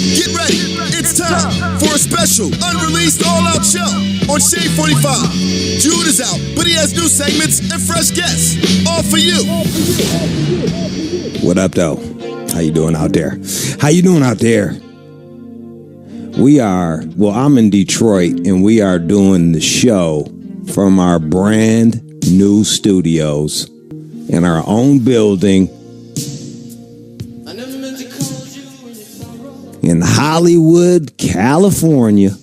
Get ready, it's time for a special, unreleased, all-out show on Shade 45. Jude is out, but he has new segments and fresh guests, all for you. What up, though? How you doing out there? I'm in Detroit, and we are doing the show from our brand new studios in our own building in Hollywood, California.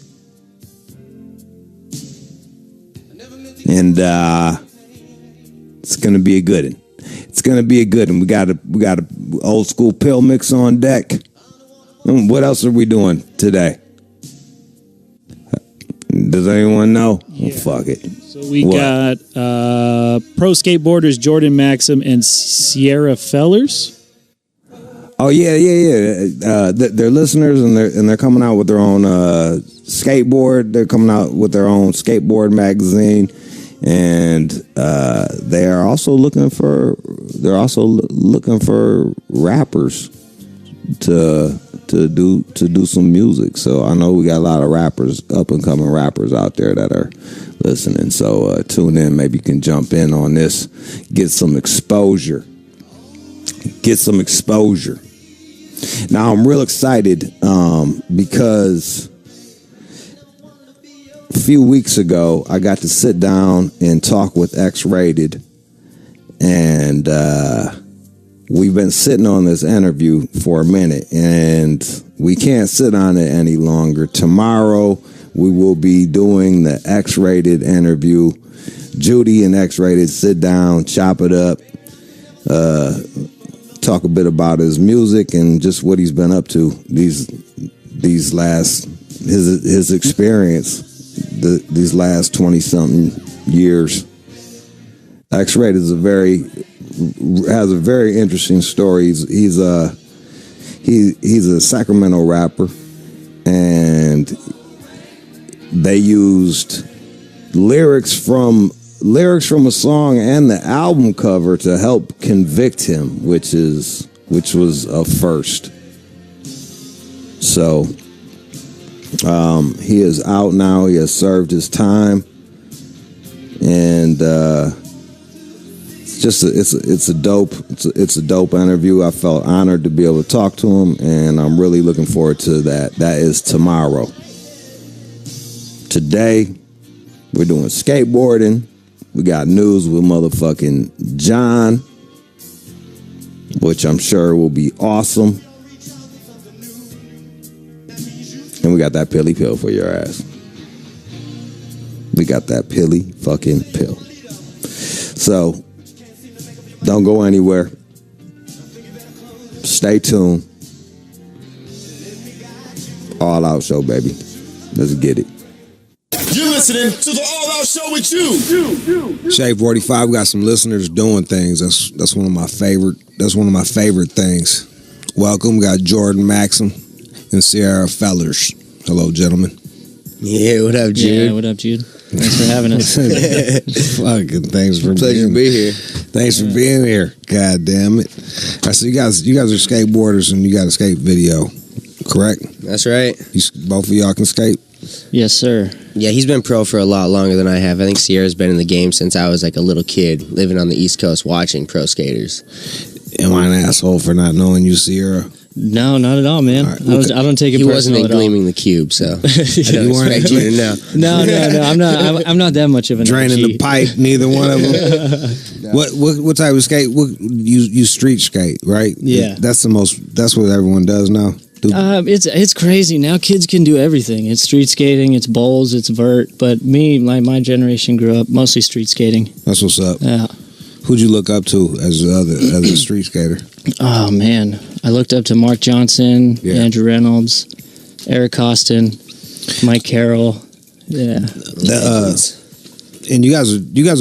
And it's gonna be a good one. We got a old school pill mix on deck. And what else are we doing today? Does anyone know? Yeah. Well, fuck it. So we got pro skateboarders Jordan Maxim and Sierra Fellers. Oh yeah. They're listeners, and they're coming out with their own skateboard. They're coming out with their own skateboard magazine, and they're also looking for rappers to do some music. So I know we got a lot of rappers, up and coming rappers out there that are listening. So tune in. Maybe you can jump in on this, get some exposure. Now I'm real excited because a few weeks ago I got to sit down and talk with X-Rated, and we've been sitting on this interview for a minute, and we can't sit on it any longer. Tomorrow we will be doing the X-Rated interview. Judy and X-Rated sit down, chop it up, talk a bit about his music and just what he's been up to his experience these last 20-something years. X-Rated has a very interesting story. He's a Sacramento rapper, and they used lyrics from a song and the album cover to help convict him, which was a first. So he is out now. He has served his time, and it's a dope interview. I felt honored to be able to talk to him, and I'm really looking forward to that. That is tomorrow. Today we're doing skateboarding. We got news with motherfucking John, which I'm sure will be awesome. And we got that pilly pill for your ass. We got that pilly fucking pill. So, don't go anywhere. Stay tuned. All Out Show, baby. Let's get it. You're listening to the All Out Show with you. Shade 45, we got some listeners doing things. That's one of my favorite things. Welcome. We got Jordan Maxim and Sierra Fellers. Hello, gentlemen. Yeah, what up, Jude? Yeah, what up, Jude? Thanks for having us. Fucking thanks for Pleasure to be here. Thanks for being here. God damn it. All right, so you guys are skateboarders, and you got a skate video, correct? That's right. Both of y'all can skate? Yes, sir. Yeah, he's been pro for a lot longer than I have. I think Sierra's been in the game since I was like a little kid, living on the East Coast, watching pro skaters. Am I an asshole for not knowing you, Sierra? No, not at all, man. All right. I don't take it personal. He wasn't in Gleaming the Cube, so I don't expect you to know. No. I'm not that much of an draining OG. the pipe. Neither one of them. No. What type of skate? You street skate, right? Yeah. That's what everyone does now. It's crazy now. Kids can do everything. It's street skating, it's bowls, it's vert. But me, like my generation, grew up mostly street skating. That's what's up. Yeah. Who'd you look up to as a street skater? Oh man, I looked up to Mark Johnson, Andrew Reynolds, Eric Costin, Mike Carroll. Yeah. And you guys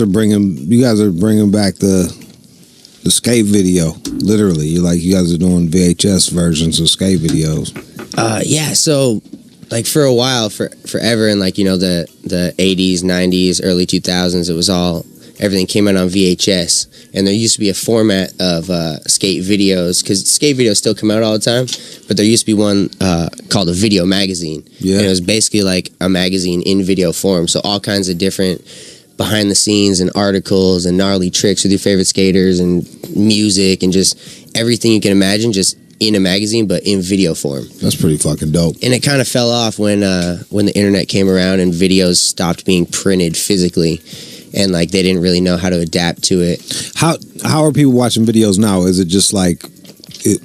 are bringing back the skate video. Literally, you guys are doing VHS versions of skate videos. Yeah. So, like for a while, forever, in the 80s, 90s, early 2000s, it was all everything came out on VHS, and there used to be a format of skate videos, because skate videos still come out all the time, but there used to be one called a video magazine. Yeah. And it was basically like a magazine in video form, so all kinds of different behind the scenes and articles and gnarly tricks with your favorite skaters and music and just everything you can imagine, just in a magazine but in video form. That's pretty fucking dope. And it kind of fell off when the internet came around and videos stopped being printed physically, and like they didn't really know how to adapt to it. How are people watching videos now? Is it just like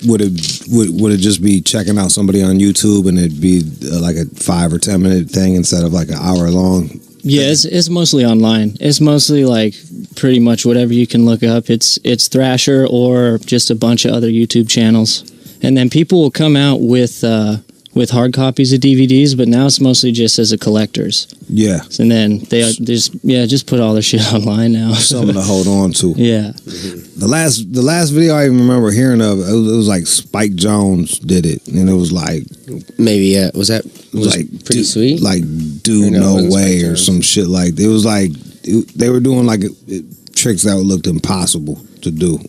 would it just be checking out somebody on YouTube and it'd be like a 5 or 10 minute thing instead of like an hour long? Yeah, it's mostly online. It's mostly like pretty much whatever you can look up. It's Thrasher or just a bunch of other YouTube channels. And then people will come out with hard copies of DVDs, but now it's mostly just as a collectors. Yeah. And then they just put all their shit online now. Something to hold on to. Yeah. The last video I even remember hearing of, it was like Spike Jones did it, and it was like Maybe was that like pretty sweet? Like Dude No Way or some shit like it was like they were doing like tricks that looked impossible to do.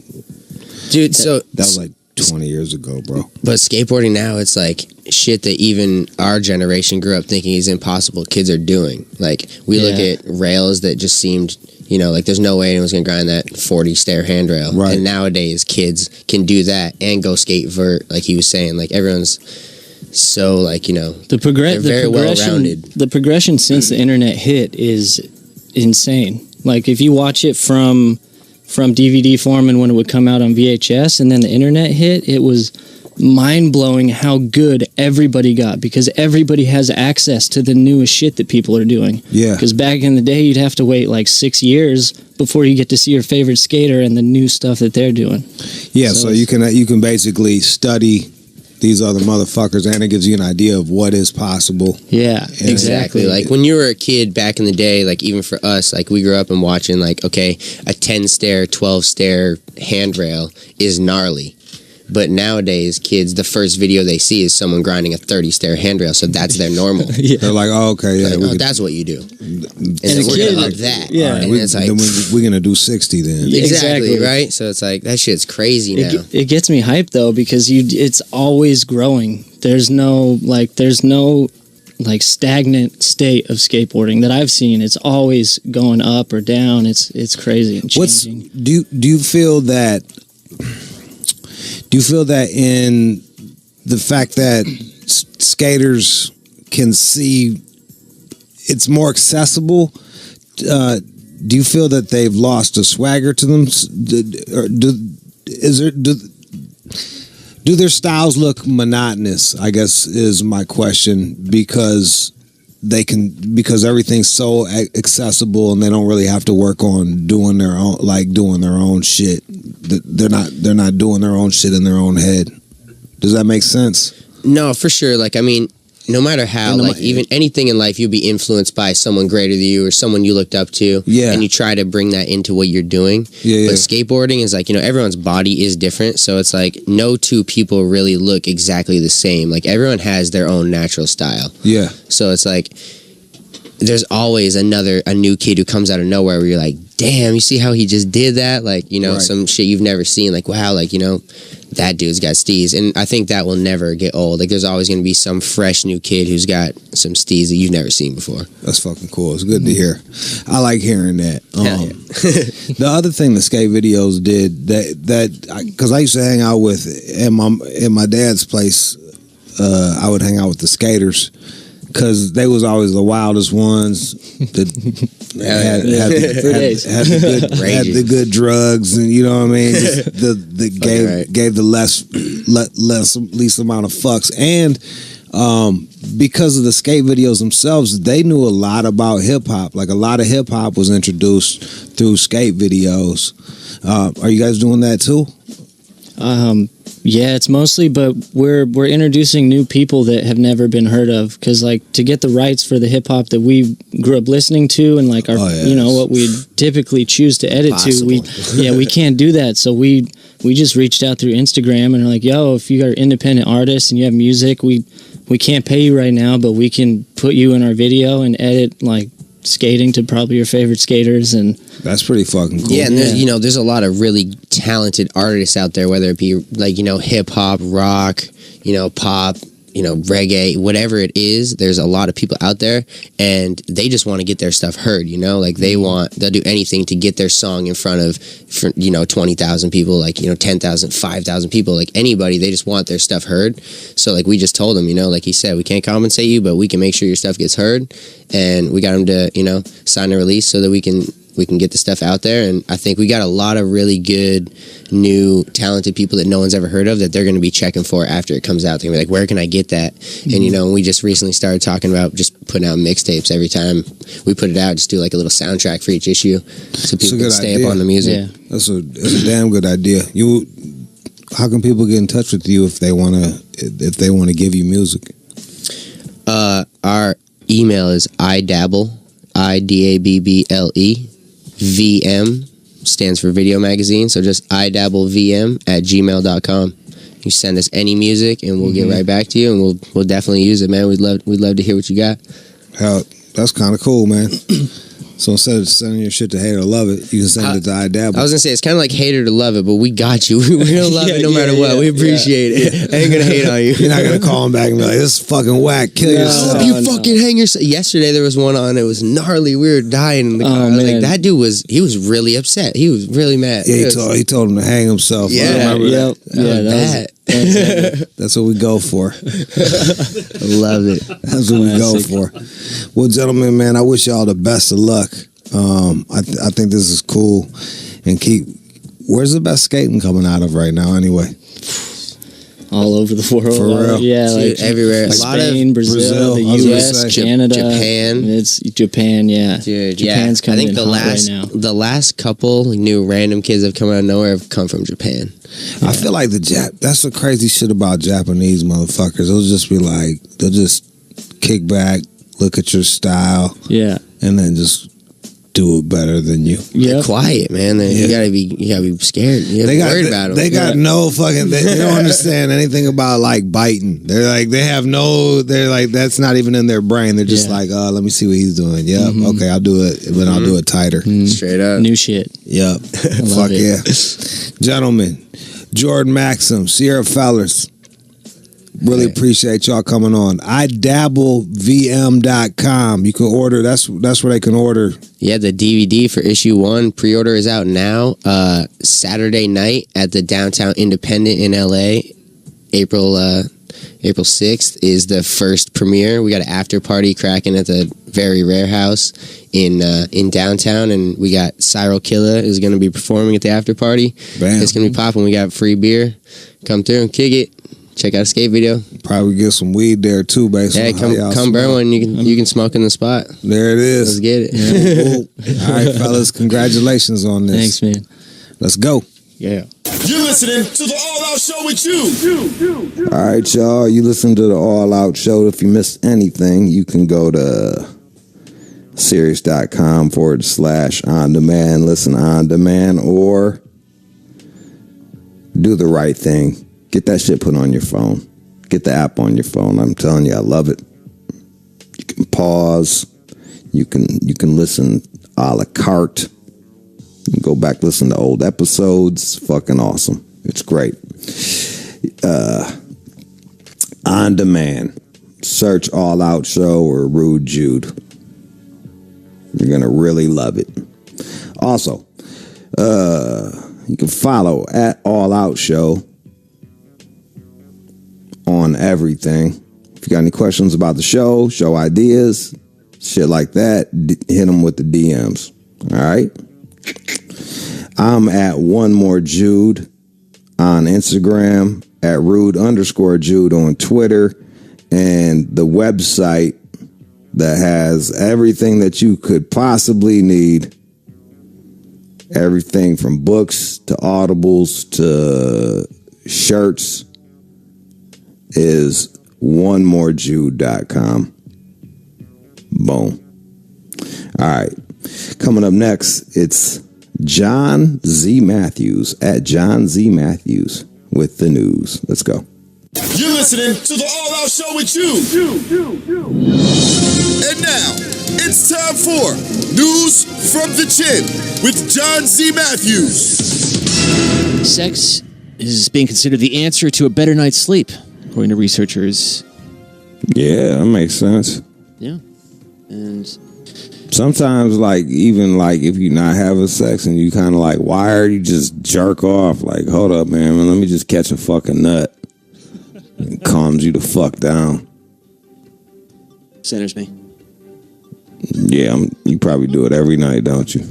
Dude, so that was like 20 years ago, bro. But skateboarding now, it's like shit that even our generation grew up thinking is impossible. Kids are doing. Like we look at rails that just seemed, like there's no way anyone's gonna grind that 40 stair handrail. Right. And nowadays, kids can do that and go skate vert, like he was saying. Like everyone's so like they're very well rounded. The progression since the internet hit is insane. Like if you watch it from DVD form and when it would come out on VHS and then the internet hit, it was mind-blowing how good everybody got because everybody has access to the newest shit that people are doing. Yeah. Because back in the day, you'd have to wait like 6 years before you get to see your favorite skater and the new stuff that they're doing. Yeah, so you can basically study these other motherfuckers and it gives you an idea of what is possible. Yeah, exactly. Like when you were a kid back in the day, like even for us, like we grew up and watching like, okay, a 10 stair, 12 stair handrail is gnarly. But nowadays, kids, the first video they see is someone grinding a 30 stair handrail, so that's their normal. Yeah. They're like, oh, okay, yeah. Like, that's what you do. And then we're going to love that. Yeah. And it's like, then we're going to do 60 then. Exactly, right? So it's like, that shit's crazy now. It gets me hyped, though, because it's always growing. There's no stagnant state of skateboarding that I've seen. It's always going up or down. It's crazy and changing. Do you feel that... Do you feel that in the fact that skaters can see it's more accessible, do you feel that they've lost a swagger to them? Do their styles look monotonous, I guess is my question, because everything's so accessible and they don't really have to work on doing their own shit. They're not doing their own shit in their own head. Does that make sense? No, for sure. Like, I mean, no matter how, even anything in life, you'll be influenced by someone greater than you or someone you looked up to. Yeah. And you try to bring that into what you're doing. Yeah. But skateboarding is like, everyone's body is different. So it's like no two people really look exactly the same. Like everyone has their own natural style. Yeah. So it's like there's always a new kid who comes out of nowhere where you're like, damn, you see how he just did that? Like, right. Some shit you've never seen. Like, wow, like, that dude's got steez. And I think that will never get old. Like, there's always going to be some fresh new kid who's got some steez that you've never seen before. That's fucking cool. It's good to hear. I like hearing that. The other thing the skate videos did, because I used to hang out with, in my dad's place, I would hang out with the skaters. Because they was always the wildest ones that had the good drugs, and you know what I mean. Just gave the least amount of fucks, and because of the skate videos themselves, they knew a lot about hip hop. Like a lot of hip hop was introduced through skate videos. Are you guys doing that too? Yeah, it's mostly, but we're introducing new people that have never been heard of, because like to get the rights for the hip hop that we grew up listening to and like our what we typically choose to edit to, we can't do that. So we just reached out through Instagram and are like, yo, if you are independent artists and you have music, we can't pay you right now, but we can put you in our video and edit like skating to probably your favorite skaters, and that's pretty fucking cool. Yeah, and there's a lot of really talented artists out there, whether it be like hip hop, rock, pop, reggae, whatever it is. There's a lot of people out there, and they just want to get their stuff heard. They'll do anything to get their song in front of 20,000 people, like 10,000, 5,000 people, like anybody. They just want their stuff heard. So like we just told them, like he said, we can't compensate you, but we can make sure your stuff gets heard, and we got him to sign a release so that we can get the stuff out there. And I think we got a lot of really good, new, talented people that no one's ever heard of that they're going to be checking for after it comes out. They're going to be like, where can I get that? Mm-hmm. And, we just recently started talking about just putting out mixtapes every time we put it out, just do like a little soundtrack for each issue so people can stay up on the music. Yeah. That's a damn good idea. How can people get in touch with you if they want to give you music? Our email is iDabble, iDabble, VM, stands for video magazine, so just iDabbleVM@gmail.com. You send us any music and we'll get right back to you, and we'll definitely use it, man. We'd love to hear what you got. Hell, that's kind of cool, man. So instead of sending your shit to hate or love it, you can send it to iDabble. I was gonna say it's kind of like hate or to love it, but we got you. We're gonna love it no matter what. We appreciate it. I ain't gonna hate on you. You're not gonna call him back and be like, "This is fucking whack. Kill yourself." Fucking hang yourself. Yesterday there was one on. It was gnarly. We were dying in the car. Like that dude was really upset. He was really mad. Yeah, he told him to hang himself. Yeah, I remember that. That was That's what we go for. I love it. That's what we go for. Well, gentlemen, man, I wish y'all the best of luck. I think this is cool, and where's the best skating coming out of right now anyway? All over the world. For real? Yeah, like everywhere. Like Spain, Brazil, the US, Canada, Japan. It's Japan, yeah. Dude, Japan's coming in hot right now. The last couple new random kids that have come out of nowhere have come from Japan. Yeah. I feel like that's the crazy shit about Japanese motherfuckers. They'll just kick back, look at your style, and then just do it better than you. They're quiet, man. You gotta be scared. You gotta be worried about them. They got no fucking. They don't understand anything about like biting. They're like that's not even in their brain. They're just like, let me see what he's doing. Yep, okay, I'll do it, but I'll do it tighter. Straight up, new shit. Yep, fuck yeah, gentlemen. Jordan Maxim, Sierra Fellers. Really appreciate y'all coming on. iDabbleVM.com. You can order. That's where they can order. Yeah, the DVD for issue 1 pre-order is out now. Saturday night at the Downtown Independent in LA. April 6th is the first premiere. We got an after party cracking at the Very Rare House in downtown, and we got Cyril Killa is going to be performing at the after party. Bam. It's going to be popping. We got free beer. Come through and kick it. Check out a skate video. Probably get some weed there too, basically. Yeah, come burn one. You can smoke in the spot. There it is. Let's get it. Yeah. All right, fellas. Congratulations on this. Thanks, man. Let's go. Yeah. You're listening to the All Out Show with you. All right, y'all. You listen to the All Out Show. If you missed anything, you can go to Sirius.com/on-demand, listen on demand, or do the right thing. Get that shit put on your phone. Get the app on your phone. I'm telling you, I love it. You can pause. You can listen a la carte. You can go back, listen to old episodes. Fucking awesome. It's great. On demand. Search All Out Show or Rude Jude. You're going to really love it. Also, you can follow at All Out Show on everything. If you got any questions about the show ideas, shit like that, hit them with the DMs. All right? I'm at One More Jude on Instagram, at Rude_Jude on Twitter, and the website that has everything that you could possibly need. Everything from books to audibles to shirts is onemorejude.com. Boom. All right. Coming up next, it's John Z. Matthews at John Z. Matthews with the news. Let's go. You're listening to the All Out Show with you. And now, It's time for News from the Chin with John Z. Matthews. Sex is being considered the answer to a better night's sleep, according to researchers. Yeah, that makes sense. Yeah. And sometimes, like, even like if you're not having sex and you kind of like wired, you just jerk off. Like, hold up, man, let me just catch a fucking nut. It calms you the fuck down. Centers me. Yeah, you probably do it every night, don't you?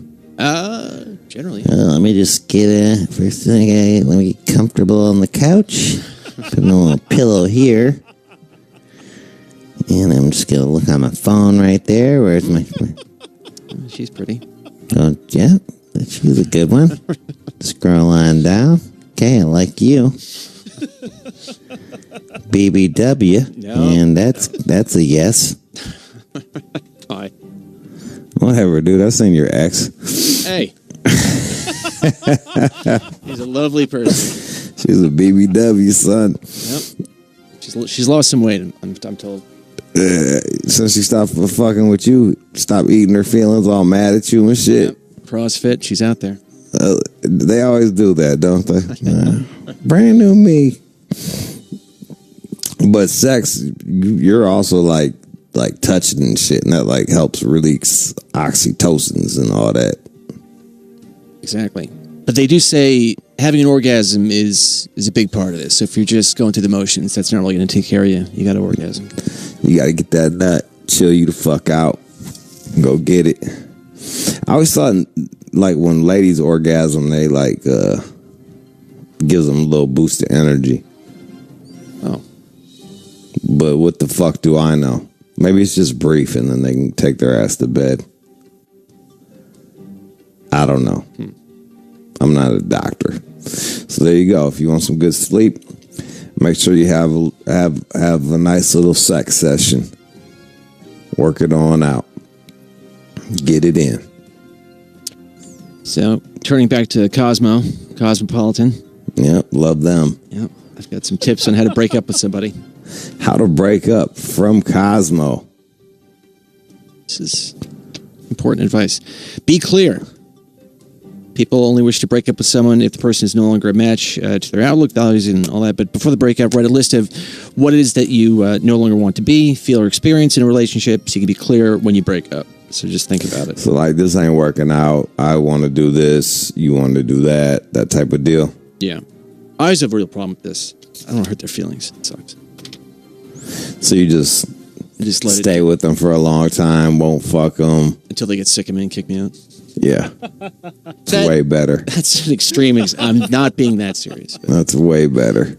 Generally. Let me just get first thing. Let me get comfortable on the couch. Put a little pillow here. And I'm just going to look on my phone right there. Where's my... She's pretty. Oh, yeah. She's a good one. Scroll on down. Okay, I like you. BBW. No. And that's a yes. Hi. Whatever, dude. I seen your ex. Hey. He's a lovely person. She's a BBW, son. Yep. She's lost some weight, I'm told. Since she stopped fucking with you, stopped eating her feelings, all mad at you and shit. Yep. CrossFit, she's out there. They always do that, don't they? Brand new me. But sex, you're also like touching and shit, and that like helps release oxytocins and all that. Exactly. But they do say having an orgasm is a big part of this. So if you're just going through the motions, that's not really going to take care of you. You got an orgasm. You got to get that nut, chill you the fuck out, go get it. I always thought like when ladies orgasm, they like gives them a little boost of energy. Oh. But what the fuck do I know? Maybe it's just brief and then they can take their ass to bed. I don't know. I'm not a doctor. So there you go. If you want some good sleep, make sure you have a nice little sex session. Work it on out. Get it in. So, turning back to Cosmopolitan. Yep, love them. Yep, I've got some tips on how to break up with somebody. How to break up from Cosmo. This is important advice. Be clear. People only wish to break up with someone if the person is no longer a match to their outlook, values, and all that. But before the breakup, write a list of what it is that you no longer want to be, feel, or experience in a relationship so you can be clear when you break up. So just think about it. So like, this ain't working out. I want to do this. You want to do that. That type of deal. Yeah. I always have a real problem with this. I don't want to hurt their feelings. It sucks. So you just let stay with them for a long time, won't fuck them. Until they get sick of me and kick me out. Yeah. It's way better. That's an extreme. I'm not being that serious. But. That's way better.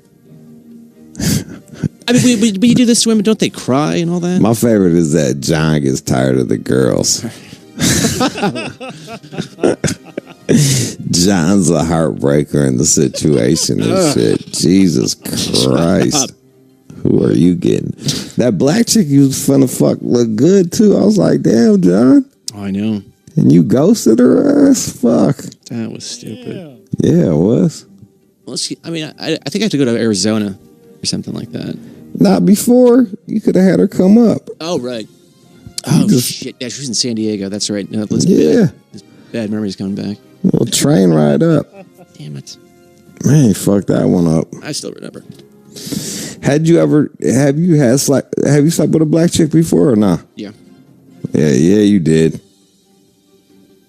I mean, but you do this to women, don't they cry and all that? My favorite is that John gets tired of the girls. John's a heartbreaker in the situation and shit. Jesus Christ. Who are you getting? That black chick you was finna fuck look good too. I was like, damn, John. Oh, I know. And you ghosted her ass? Fuck. That was stupid. Yeah, it was. Well, I mean, I think I have to go to Arizona or something like that. Not before. You could have had her come up. Oh, right. Oh, shit. Yeah, she was in San Diego. That's right. No, yeah. Bad memories coming back. Well, train ride up. Damn it. Man, you fucked that one up. I still remember. Have you slept with a black chick before or not? Yeah. Yeah, you did.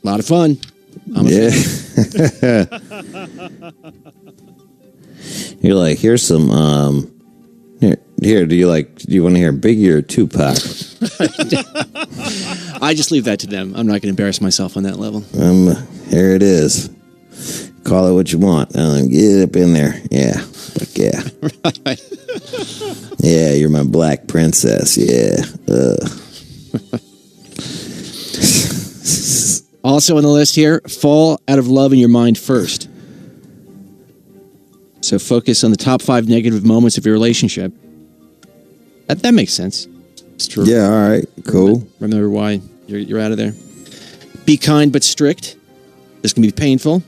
A lot of fun. Yeah. You're like, here's some, here, do you want to hear Biggie or Tupac? I just leave that to them. I'm not going to embarrass myself on that level. Here it is. Call it what you want. Get up in there. Yeah. Fuck yeah. Right. Yeah, you're my black princess. Yeah. Also on the list here, fall out of love in your mind first. So focus on the top 5 negative moments of your relationship. That makes sense. It's true. Yeah, all right. Cool. Remember why you're out of there. Be kind but strict. This can be painful.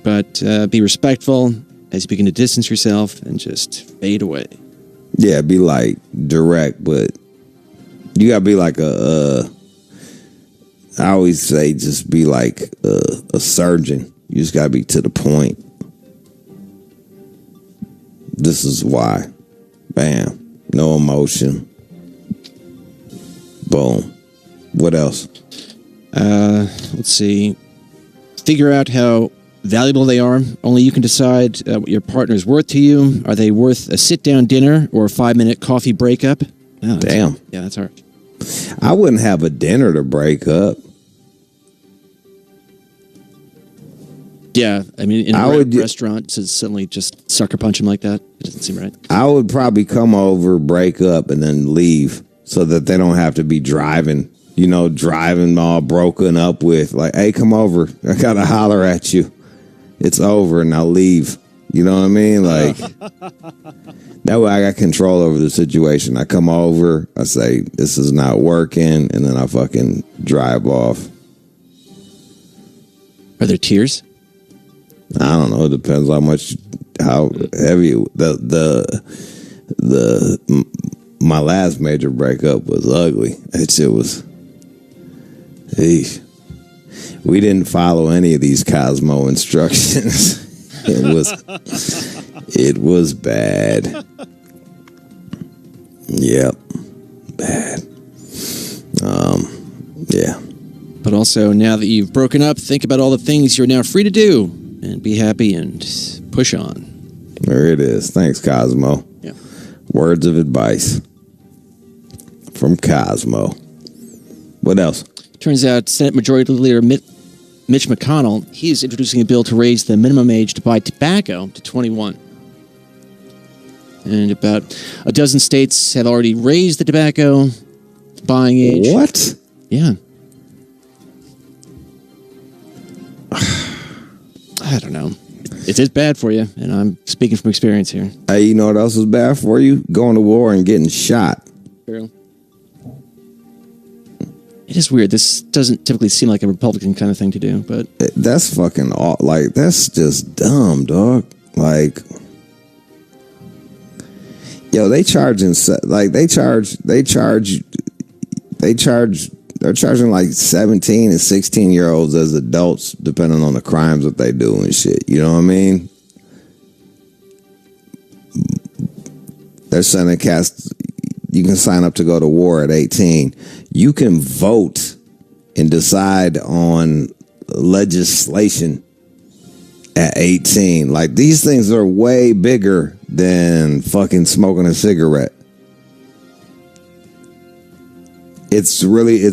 But be respectful as you begin to distance yourself and just fade away. Yeah, be like direct, but You gotta be like I always say, just be like a surgeon. You just gotta be to the point. This is why. Bam. No emotion. Boom. What else? Let's see. Figure out how valuable they are. Only you can decide what your partner's worth to you. Are they worth a sit-down dinner or a 5-minute coffee breakup? Oh, damn. Yeah, that's hard. I wouldn't have a dinner to break up. Yeah, I mean, in a restaurant, to suddenly just sucker punch him like that, it doesn't seem right. I would probably come over, break up, and then leave so that they don't have to be driving all broken up with. Like, hey, come over. I got to holler at you. It's over, and I'll leave. You know what I mean? Like, that way I got control over the situation. I come over, I say, this is not working, and then I fucking drive off. Are there tears? I don't know. It depends how heavy my last major breakup was ugly. That shit was. We didn't follow any of these Cosmo instructions. It was bad. Yep, bad. Yeah. But also, now that you've broken up, think about all the things you're now free to do. And be happy and push on. There it is. Thanks, Cosmo. Yeah. Words of advice from Cosmo. What else? Turns out Senate Majority Leader Mitch McConnell, he's introducing a bill to raise the minimum age to buy tobacco to 21. And about a dozen states have already raised the tobacco buying age. What? Yeah. I don't know. It is bad for you, and I'm speaking from experience here. Hey, you know what else is bad for you? Going to war and getting shot. True. It is weird. This doesn't typically seem like a Republican kind of thing to do, but that's fucking that's just dumb, dog. Like, yo, they're charging like 17 and 16-year-olds as adults, depending on the crimes that they do and shit. You know what I mean? They're sending cats. You can sign up to go to war at 18. You can vote and decide on legislation at 18. Like, these things are way bigger than fucking smoking a cigarette. It's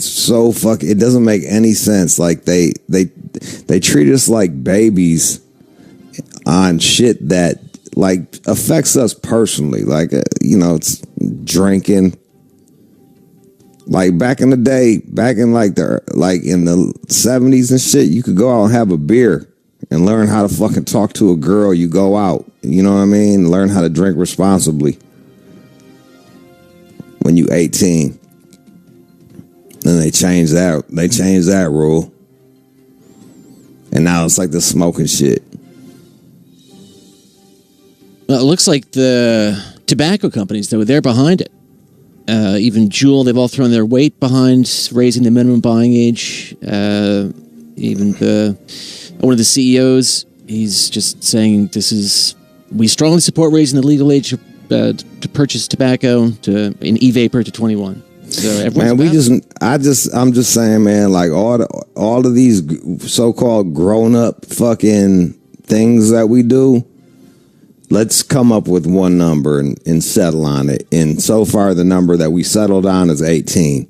so fucking, it doesn't make any sense. Like, they treat us like babies on shit that, like, affects us personally. Like, it's drinking. Like, back in the day, in the 70s and shit, you could go out and have a beer and learn how to fucking talk to a girl. You go out, you know what I mean? Learn how to drink responsibly when you 18. Then they changed that rule. And now it's like the smoking shit. Well, it looks like the tobacco companies, though, they're behind it. Even Juul, they've all thrown their weight behind raising the minimum buying age. Even one of the CEOs, he's just saying we strongly support raising the legal age to purchase tobacco in e-vapor to 21. So man, I'm just saying, man, like all of these so-called grown-up fucking things that we do, let's come up with one number and settle on it. And so far, the number that we settled on is 18.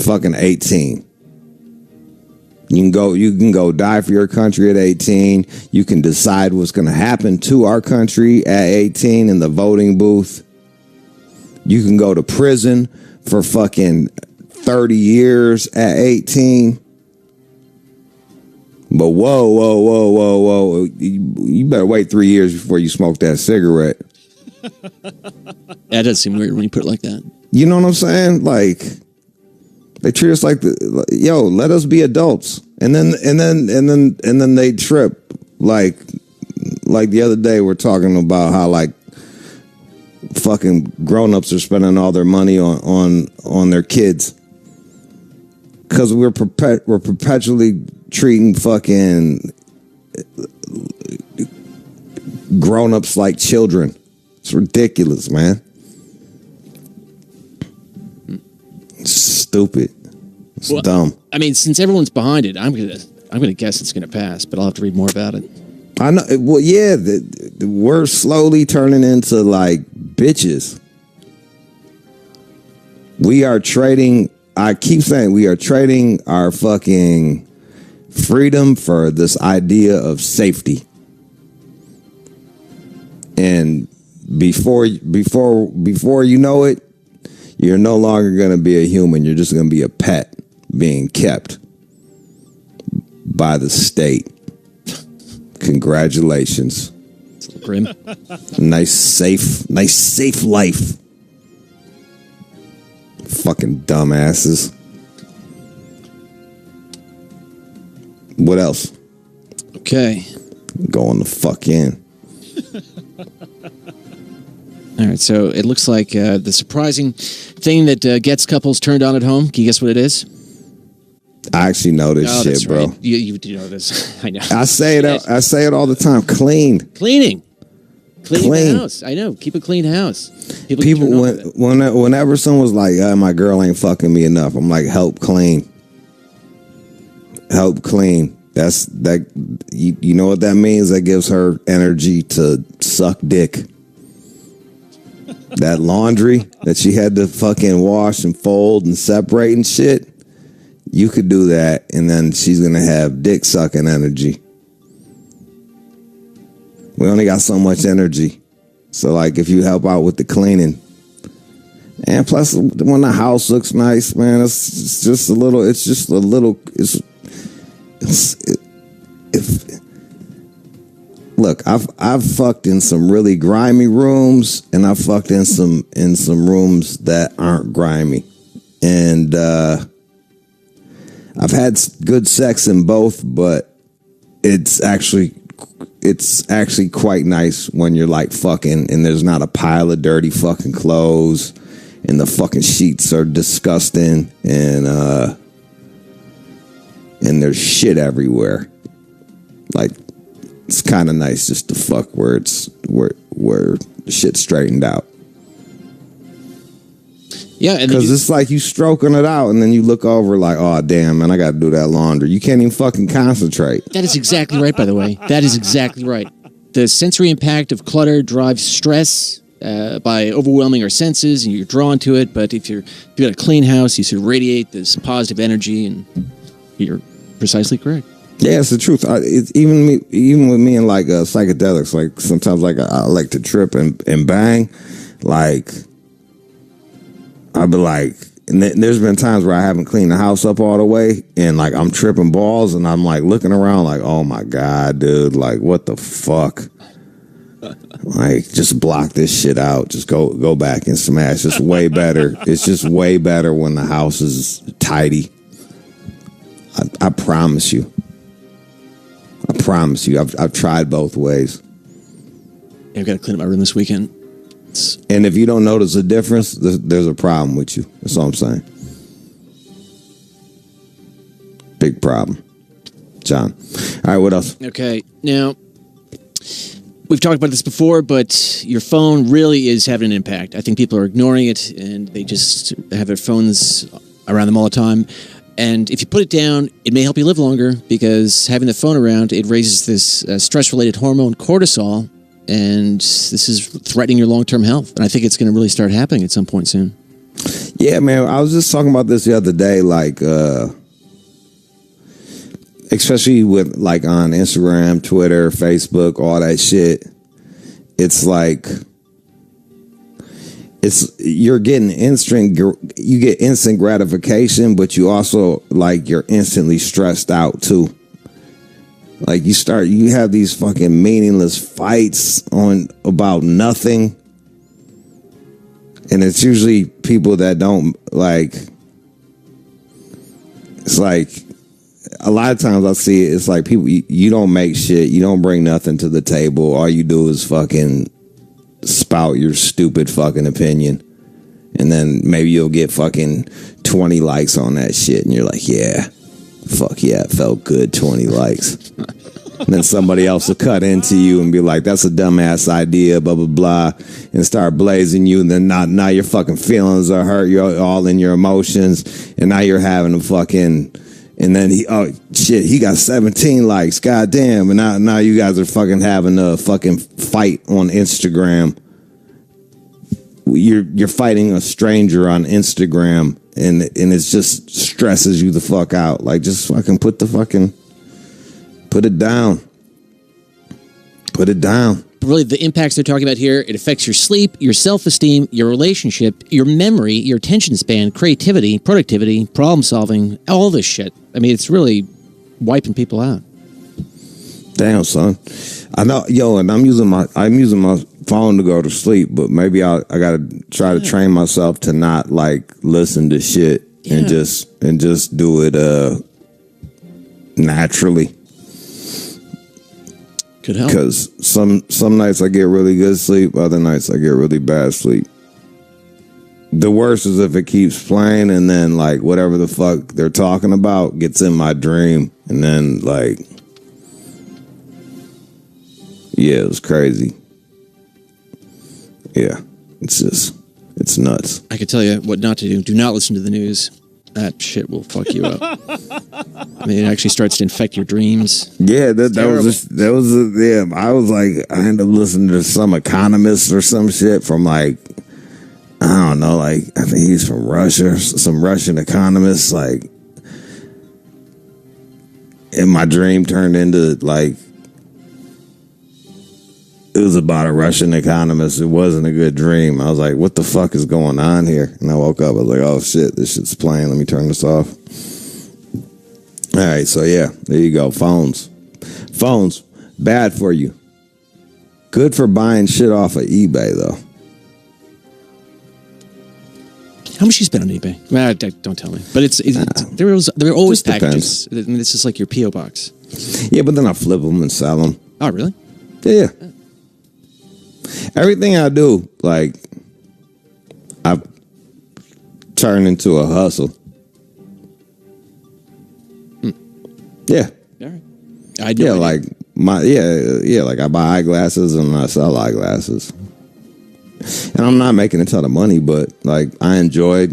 Fucking 18. You can go die for your country at 18. You can decide what's going to happen to our country at 18 in the voting booth. You can go to prison for fucking 30 years at 18. But whoa. You better wait 3 years before you smoke that cigarette. That does seem weird when you put it like that. You know what I'm saying? Like, they treat us like let us be adults. And then they trip. Like the other day we're talking about how, like, fucking grown-ups are spending all their money on their kids. Because we're perpetually treating fucking grown-ups like children. It's ridiculous, man. It's stupid. It's dumb. I mean, since everyone's behind it, I'm gonna guess it's gonna pass, but I'll have to read more about it. I know. Well, yeah, we're slowly turning into like bitches. We are trading. I keep saying we are trading our fucking freedom for this idea of safety. And before you know it, you're no longer going to be a human. You're just going to be a pet being kept by the state. Congratulations. It's a little grim. Nice safe life. Fucking dumbasses. What else? Okay. Going the fuck in. All right, so it looks like the surprising thing that gets couples turned on at home. Can you guess what it is? I actually know this shit, bro. Right. You do know this. I know. I say it all the time. Cleaning the house. I know. Keep a clean house. People whenever someone's like, my girl ain't fucking me enough, I'm like, help clean. That's that. You know what that means? That gives her energy to suck dick. That laundry that she had to fucking wash and fold and separate and shit, you could do that, and then she's gonna have dick sucking energy. We only got so much energy, so like if you help out with the cleaning, and plus when the house looks nice, man, it's just a little. Look, I've fucked in some really grimy rooms, and I've fucked in some rooms that aren't grimy, and I've had good sex in both, but it's actually quite nice when you're like fucking and there's not a pile of dirty fucking clothes, and the fucking sheets are disgusting, and there's shit everywhere. Like, it's kind of nice just to fuck where the shit's straightened out. Yeah, because it's like you stroking it out, and then you look over like, oh damn, man, I got to do that laundry. You can't even fucking concentrate. That is exactly right, by the way. That is exactly right. The sensory impact of clutter drives stress by overwhelming our senses, and you're drawn to it. But if you got a clean house, you should radiate this positive energy, and you're precisely correct. Yeah, it's the truth. Even with me and like psychedelics, like sometimes like I like to trip and bang, like I'll be like, and there's been times where I haven't cleaned the house up all the way, and like I'm tripping balls, and I'm like looking around like, oh my god, dude, like what the fuck? Like, just block this shit out. Just go back and smash. It's way better. It's just way better when the house is tidy. I promise you. I've tried both ways. I've got to clean up my room this weekend. And if you don't notice a difference, there's a problem with you. That's all I'm saying. Big problem. John. All right, what else? Okay, now, we've talked about this before, but your phone really is having an impact. I think people are ignoring it, and they just have their phones around them all the time. And if you put it down, it may help you live longer, because having the phone around, it raises this stress-related hormone, cortisol, and this is threatening your long-term health. And I think it's going to really start happening at some point soon. Yeah, man. I was just talking about this the other day, like, especially with like on Instagram, Twitter, Facebook, all that shit. It's like, you get instant gratification, but you also like you're instantly stressed out too. Like you have these fucking meaningless fights about nothing. And it's usually people that don't like, it's like a lot of times I see it, it's like people, you don't make shit, you don't bring nothing to the table. All you do is fucking spout your stupid fucking opinion. And then maybe you'll get fucking 20 likes on that shit. And you're like, yeah, fuck yeah, it felt good, 20 likes. And then somebody else will cut into you and be like, that's a dumbass idea, blah, blah, blah. And start blazing you. And then now your fucking feelings are hurt. You're all in your emotions. And now you're having a fucking... And then he got 17 likes. God damn. And now you guys are fucking having a fucking fight on Instagram. You're fighting a stranger on Instagram, and it just stresses you the fuck out. Like, just fucking put it down. Put it down. But really, the impacts they're talking about here, it affects your sleep, your self-esteem, your relationship, your memory, your attention span, creativity, productivity, problem solving, all this shit. I mean, it's really wiping people out. Damn, son. I know, yo, and I'm using my phone to go to sleep, but maybe I gotta try to train myself to not like listen to shit and just do it naturally. Could help. Because some nights I get really good sleep, other nights I get really bad sleep. The worst is if it keeps playing and then like whatever the fuck they're talking about gets in my dream, and then like, yeah, it was crazy. Yeah, it's nuts. I could tell you what not to do. Do not listen to the news. That shit will fuck you up. I mean, it actually starts to infect your dreams. Yeah, that was I was like, I ended up listening to some economist or some shit from like, I don't know, like I think he's from Russia, some Russian economist. Like, and my dream turned into like, it was about a Russian economist. It wasn't a good dream. I was like, what the fuck is going on here? And I woke up. I was like, oh shit, this shit's playing. Let me turn this off. All right, so yeah, there you go. Phones, bad for you. Good for buying shit off of eBay, though. How much you spent on eBay? Well, don't tell me. But they're always packages. I mean, this is like your P.O. box. Yeah, but then I flip them and sell them. Oh, really? Yeah. Everything I do, like, I've turned into a hustle. Yeah. All right. I do. Yeah, like like I buy eyeglasses and I sell eyeglasses. And I'm not making a ton of money, but like I enjoy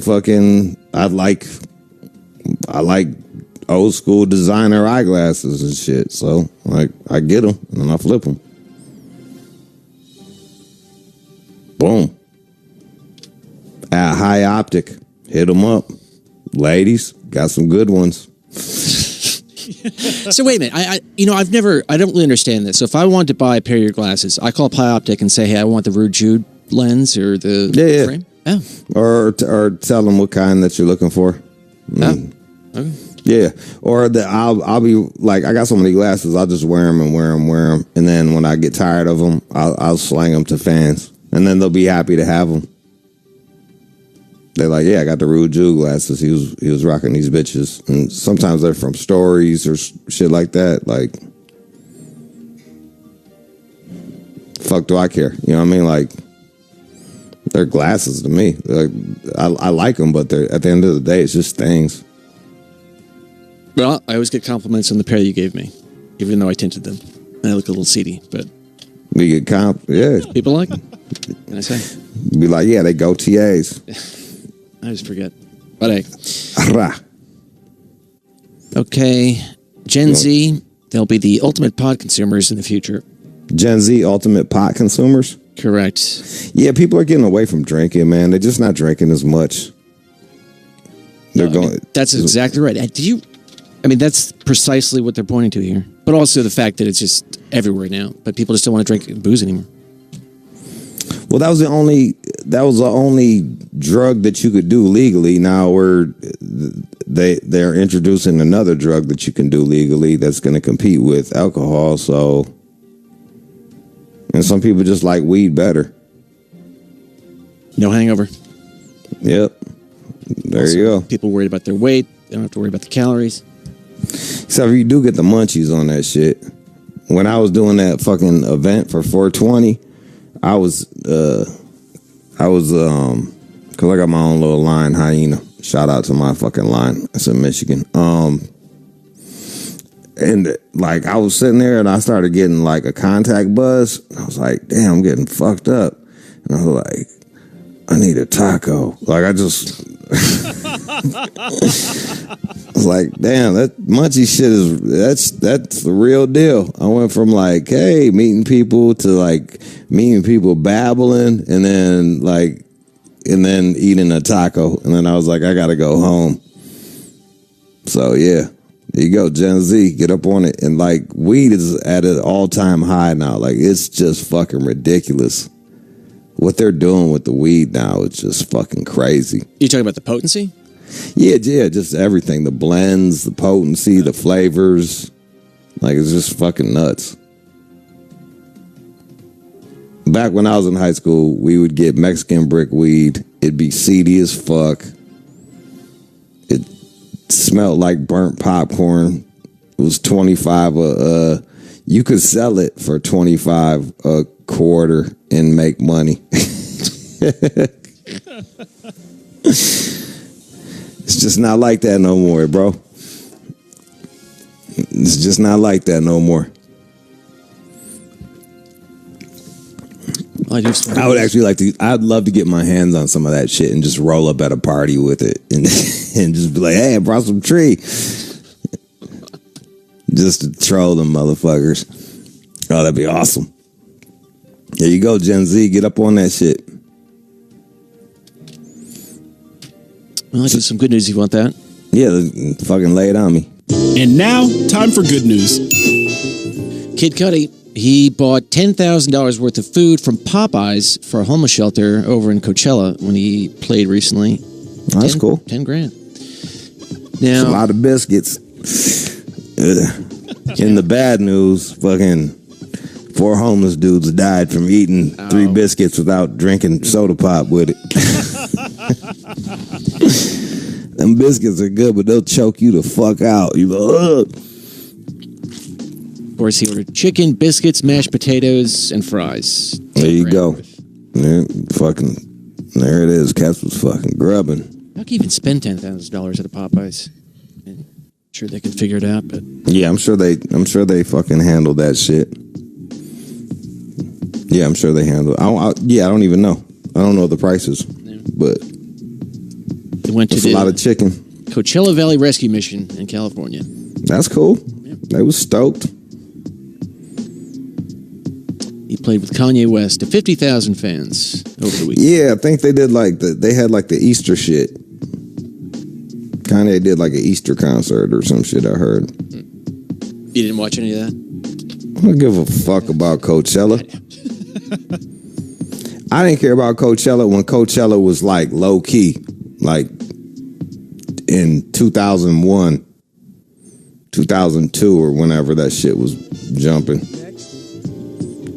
fucking I like old school designer eyeglasses and shit. So like I get them and then I flip them. Boom. At High Optic, hit them up. Ladies, got some good ones. So wait a minute. I don't really understand this. So if I wanted to buy a pair of your glasses, I call up High Optic and say, hey, I want the Rude Jude lens or the frame. Oh. Or tell them what kind that you're looking for. Oh. Okay. Yeah. Or I'll be like, I got so many glasses, I'll just wear them. And then when I get tired of them, I'll slang them to fans. And then they'll be happy to have them. They're like, yeah, I got the Rude Jude glasses. He was rocking these bitches. And sometimes they're from stories or shit like that. Like, fuck do I care? You know what I mean? Like, they're glasses to me. Like, I like them, but at the end of the day, it's just things. Well, I always get compliments on the pair you gave me, even though I tinted them. And I look a little seedy, but... We get yeah. People like them. What can I say? Be like, yeah, they go TAs. I just forget. But hey. Okay. Gen Z, they'll be the ultimate pot consumers in the future. Gen Z, ultimate pot consumers? Correct. Yeah, people are getting away from drinking, man. They're just not drinking as much. They're going. I mean, that's exactly right. That's precisely what they're pointing to here. But also the fact that it's just everywhere now. But people just don't want to drink booze anymore. Well, that was the only drug that you could do legally. Now they're introducing another drug that you can do legally that's going to compete with alcohol. So, and some people just like weed better. No hangover. Yep. There also, you go. People worried about their weight. They don't have to worry about the calories. Except for you do get the munchies on that shit. When I was doing that fucking event for 420, I was, cause I got my own little line, Hyena. Shout out to my fucking line. It's in Michigan. And like I was sitting there and I started getting like a contact buzz. I was like, damn, I'm getting fucked up. And I was like, I need a taco. Like I just I was like, damn, that munchy shit that's the real deal. I went from like, hey, meeting people to like meeting people babbling and then eating a taco. And then I was like, I gotta go home. So yeah. There you go, Gen Z, get up on it. And like weed is at an all-time high now. Like it's just fucking ridiculous. What they're doing with the weed now is just fucking crazy. You talking about the potency? Yeah, just everything. The blends, the potency, the flavors. Like it's just fucking nuts. Back when I was in high school, we would get Mexican brick weed. It'd be seedy as fuck. It smelled like burnt popcorn. It was 25 you could sell it for 25 a quarter and make money. It's just not like that no more, bro. It's just not like that no more. I would actually like to. I'd love to get my hands on some of that shit and just roll up at a party with it and just be like, "Hey, I brought some tree," just to troll them motherfuckers. Oh, that'd be awesome. There you go, Gen Z. Get up on that shit. Well, I got some good news if you want that. Yeah, fucking lay it on me. And now, time for good news. Kid Cudi. He bought $10,000 worth of food from Popeyes for a homeless shelter over in Coachella when he played recently. Oh, that's cool. 10 grand. Now, a lot of biscuits. In the bad news, fucking 4 homeless dudes died from eating 3 biscuits without drinking soda pop with it. Them biscuits are good, but they'll choke you the fuck out. You go, ugh. Of course, he ordered chicken, biscuits, mashed potatoes, and fries. There you go. There it is. Cats was fucking grubbing. How can you even spend $10,000 at a Popeyes? I'm sure they could figure it out, but yeah, I'm sure they fucking handled that shit. Yeah, I'm sure they handled. I don't even know. I don't know the prices, but they went to a lot of chicken. Coachella Valley Rescue Mission in California. That's cool. Yeah. They was stoked. He played with Kanye West to 50,000 fans over the weekend. Yeah, I think they did they had the Easter shit. Kanye did like an Easter concert or some shit, I heard. You didn't watch any of that? I don't give a fuck about Coachella. I didn't care about Coachella when Coachella was like low key, like in 2001, 2002 or whenever that shit was jumping.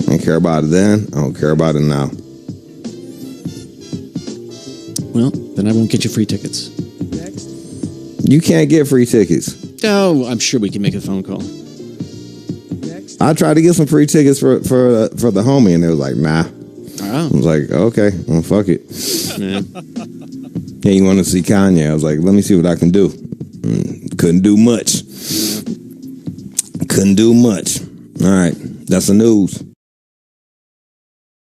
I didn't care about it then. I don't care about it now. Well, then I won't get you free tickets. You can't get free tickets. Oh, I'm sure we can make a phone call. I tried to get some free tickets for the homie, and they was like, nah. I was like, okay, well, fuck it. Yeah. Hey, you want to see Kanye? I was like, let me see what I can do. Couldn't do much. Couldn't do much. All right, that's the news.